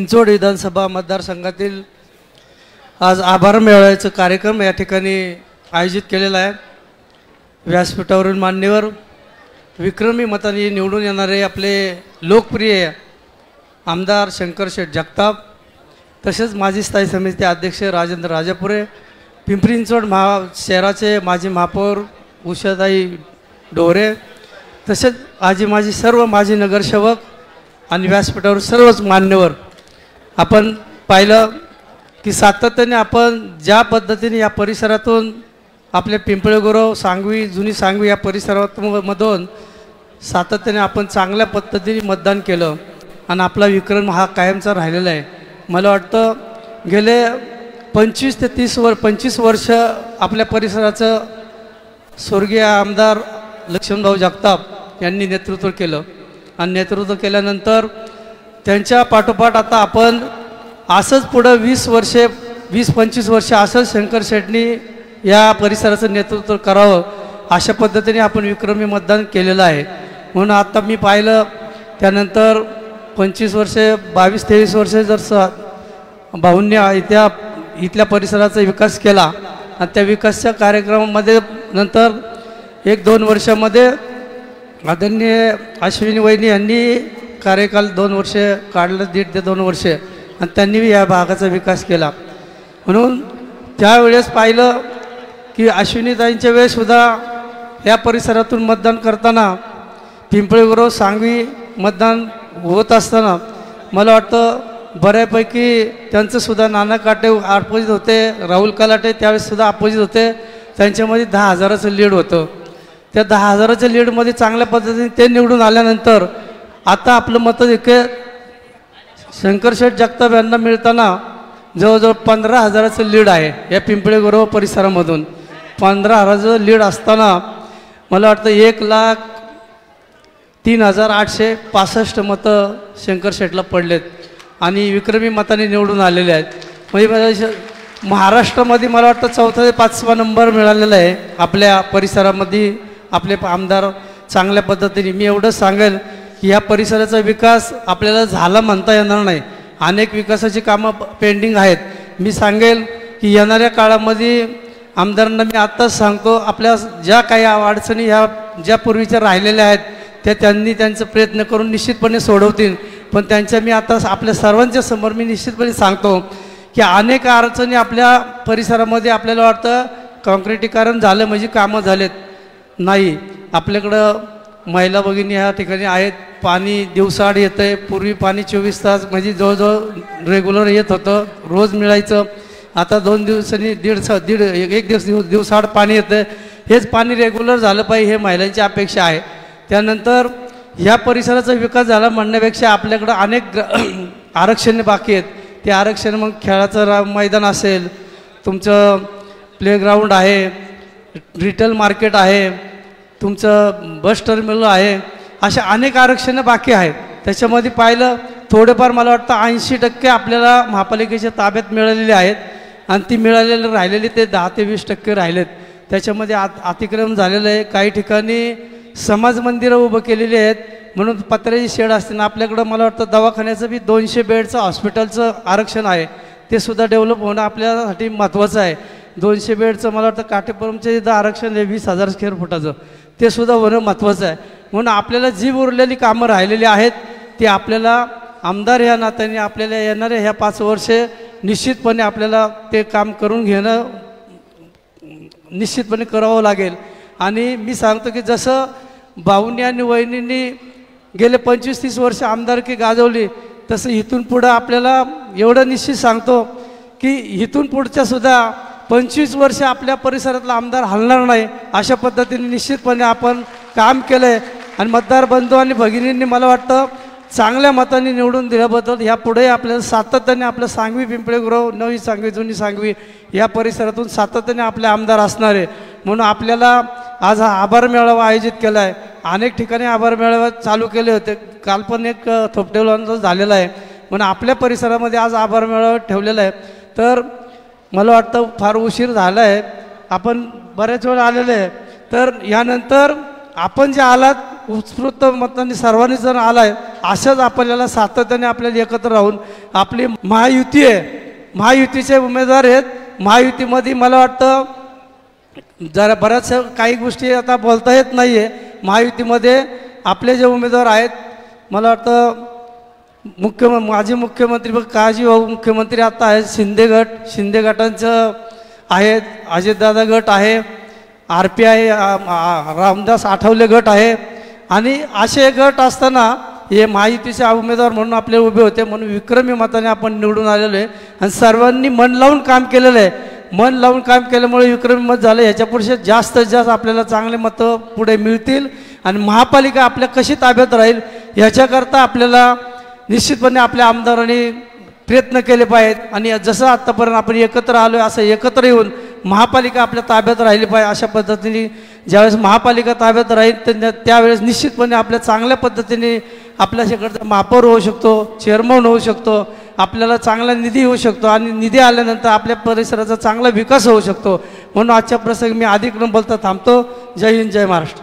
चिंचवड विधानसभा मतदारसंघातील आज आभार मेळाव्याचा कार्यक्रम या ठिकाणी आयोजित केलेला आहे। व्यासपीठावरून मान्यवर विक्रमी मताने निवडून येणारे आपले लोकप्रिय आमदार शंकर शेठ जगताप, तसेच माजी स्थायी समिती अध्यक्ष राजेंद्र राजापुरे, पिंपरी चिंचवड शहराचे माजी महापौर उषाताई डोरे, तसेच माजी सर्व माजी नगरसेवक आणि व्यासपीठावर सर्वच मान्यवर, आपण पाहिलं की सातत्याने आपण ज्या पद्धतीने या परिसरातून आपले पिंपळेगुरव सांगवी जुनी सांगवी या परिसरामधून सातत्याने आपण चांगल्या पद्धतीने मतदान केलं आणि आपला विक्रम हा कायमचा राहिलेला आहे। मला वाटतं गेले 25 ते 25 वर्ष आपल्या परिसराचं स्वर्गीय आमदार लक्ष्मणभाऊ जगताप यांनी नेतृत्व केलं आणि नेतृत्व केल्यानंतर त्यांच्या पाठोपाठ आता आपण असंच पुढं 20-25 वर्ष असंच शंकर शेठनी या परिसराचं नेतृत्व करावं अशा पद्धतीने आपण विक्रमी मतदान केलेलं आहे। म्हणून आता मी पाहिलं त्यानंतर 25 वर्षे 22-23 वर्षे जर भाऊंनी इथल्या परिसराचा विकास केला आणि त्या विकासाच्या कार्यक्रमामध्ये नंतर 1-2 वर्षामध्ये आदरणीय अश्विनी वहिनी यांनी कार्यकाल 2 वर्षे काढलं, 1.5 ते 2 वर्षे, आणि त्यांनी या भागाचा विकास केला। म्हणून त्यावेळेस पाहिलं की अश्विनीताईंच्या वेळेसुद्धा या परिसरातून मतदान करताना पिंपळेगुरव सांगवी मतदान होत असताना मला वाटतं बऱ्यापैकी त्यांचंसुद्धा नाना काटे अपोजिट होते, राहुल कलाटे त्यावेळेससुद्धा अपोजिट होते, त्यांच्यामध्ये 10,000चं लीड होतं। त्या 10,000च्या लीडमध्ये चांगल्या पद्धतीने ते निवडून आल्यानंतर आता आपलं मत इथे शंकर शेठ जगताप यांना मिळताना जवळजवळ 15,000चं लीड आहे। या पिंपळेगुरव परिसरामधून 15,000चं लीड असताना मला वाटतं 1,03,865 मतं शंकर शेठला पडलेत आणि विक्रमी मताने निवडून आलेले आहेत। म्हणजे महाराष्ट्रामध्ये मला वाटतं 4था ते 5वा नंबर मिळालेला आहे आपल्या परिसरामध्ये आपले आमदार चांगल्या पद्धतीने। मी एवढंच सांगेल की या परिसराचा विकास आपल्याला झाला म्हणता येणार नाही, अनेक विकासाची कामं पेंडिंग आहेत। मी सांगेल की येणाऱ्या काळामध्ये आमदारांना मी आत्ताच सांगतो, आपल्या ज्या काही अडचणी ह्या ज्या पूर्वीच्या राहिलेल्या आहेत त्या त्यांनी त्यांचा प्रयत्न करून निश्चितपणे सोडवतील। पण त्यांच्या मी आता आपल्या सर्वांच्या समोर मी निश्चितपणे सांगतो की अनेक अडचणी आपल्या परिसरामध्ये आपल्याला वाटतं काँक्रिटीकरण झालं म्हणजे कामं झालेत, नाही। आपल्याकडं महिला भगिनी ह्या ठिकाणी आहेत, पाणी दिवसाआड येतं आहे। पूर्वी पाणी 24 तास म्हणजे जवळजवळ रेग्युलर येत होतं, रोज मिळायचं। आता 2 दिवसांनी एक दिवसाआड पाणी येतं। हेच पाणी रेग्युलर झालं पाहिजे हे महिलांची अपेक्षा आहे। त्यानंतर ह्या परिसराचा विकास झाला म्हणण्यापेक्षा आपल्याकडं अनेक आरक्षणे बाकी आहेत। ते आरक्षण मग खेळाचं मैदान असेल, तुमचं प्लेग्राऊंड आहे, रिटेल मार्केट आहे, तुमचं बस टर्मिनल आहे, अशा अनेक आरक्षणं बाकी आहेत। त्याच्यामध्ये पाहिलं थोडेफार मला वाटतं 80% आपल्याला महापालिकेच्या ताब्यात मिळालेले आहेत आणि ती राहिलेली ते 10 ते 20% राहिलेत। त्याच्यामध्ये अतिक्रमण झालेलं आहे, काही ठिकाणी समाज मंदिरं उभं केलेली आहेत म्हणून पत्र्याची शेड असते ना। आपल्याकडं मला वाटतं दवाखान्याचं बी 200 बेडचं हॉस्पिटलचं आरक्षण आहे, ते सुद्धा डेव्हलप होणं आपल्यासाठी महत्त्वाचं आहे। 200 बेडचं मला वाटतं काटेपुरमचं इथं आरक्षण आहे 20,000 स्क्वेअर फुटाचं, ते सुद्धा होणं महत्त्वाचं आहे। म्हणून आपल्याला जी उरलेली कामं राहिलेली आहेत ती आपल्याला आमदार ह्या नात्याने आपल्याला येणाऱ्या ह्या 5 वर्षे निश्चितपणे आपल्याला ते काम करून घेणं निश्चितपणे करावं लागेल। आणि मी सांगतो की जसं भाऊंनी आणि वहिनींनी गेले 25-30 वर्ष आमदारकी गाजवली, तसं इथून पुढं आपल्याला एवढं निश्चित सांगतो की इथून पुढच्यासुद्धा 25 वर्ष आपल्या परिसरातला आमदार हलणार नाही अशा पद्धतीने निश्चितपणे आपण काम केलं आहे। आणि मतदार बंधू आणि भगिनींनी मला वाटतं चांगल्या मताने निवडून दिल्याबद्दल यापुढे आपल्याला सातत्याने आपलं सांगवी पिंपळेगुरव नवी सांगवी जुनी सांगवी या परिसरातून सातत्याने आपले आमदार असणार आहे। म्हणून आपल्याला आज हा आभार मेळावा आयोजित केला आहे। अनेक ठिकाणी आभार मेळावा चालू केले होते, काल पण एक थोपटेवालांचा झालेला आहे, म्हणून आपल्या परिसरामध्ये आज आभार मेळावा ठेवलेला आहे। तर मला वाटतं फार उशीर झाला आहे, आपण बऱ्याच वेळ आलेले आहे, तर यानंतर आपण जे आलात उत्स्फूर्त मतांनी सर्वांनी जर आलाय, अशाच आपल्याला सातत्याने आपल्याला एकत्र राहून आपली महायुती आहे, महायुतीचे उमेदवार आहेत. महायुतीमध्ये मला वाटतं जरा बऱ्याचशा काही गोष्टी आता बोलता येत नाही आहे. महायुतीमध्ये आपले जे उमेदवार आहेत, मला वाटतं माजी मुख्यमंत्री काळजीभाऊ मुख्यमंत्री आता आहेत, शिंदे गटांचं आहेत, अजितदादा गट आहे, RP आहे, रामदास आठवले गट आहे. आणि असे गट असताना हे महायुतीचे उमेदवार म्हणून आपले उभे होते, म्हणून विक्रमी मताने आपण निवडून आलेलो आहे. आणि सर्वांनी मन लावून काम केलेलं आहे. मन लावून काम केल्यामुळे विक्रमी मत झालं. ह्याच्यापुढे जास्तीत जास्त आपल्याला चांगले मतं पुढे मिळतील आणि महापालिका आपल्या कशी ताब्यात राहील ह्याच्याकरता आपल्याला निश्चितपणे आपल्या आमदारांनी प्रयत्न केले पाहिजेत. आणि जसं आत्तापर्यंत आपण एकत्र आलो आहे असं एकत्र येऊन महापालिका आपल्या ताब्यात राहिली पाहिजे. अशा पद्धतीने ज्यावेळेस महापालिका ताब्यात राहील तर त्यावेळेस निश्चितपणे आपल्या चांगल्या पद्धतीने आपल्याकडचा महापौर होऊ शकतो, चेअरमन होऊ शकतो, आपल्याला चांगला निधी होऊ शकतो आणि निधी आल्यानंतर आपल्या परिसराचा चांगला विकास होऊ शकतो. म्हणून आजच्या प्रसंगी मी अधिक न बोलता थांबतो. जय हिंद, जय महाराष्ट्र.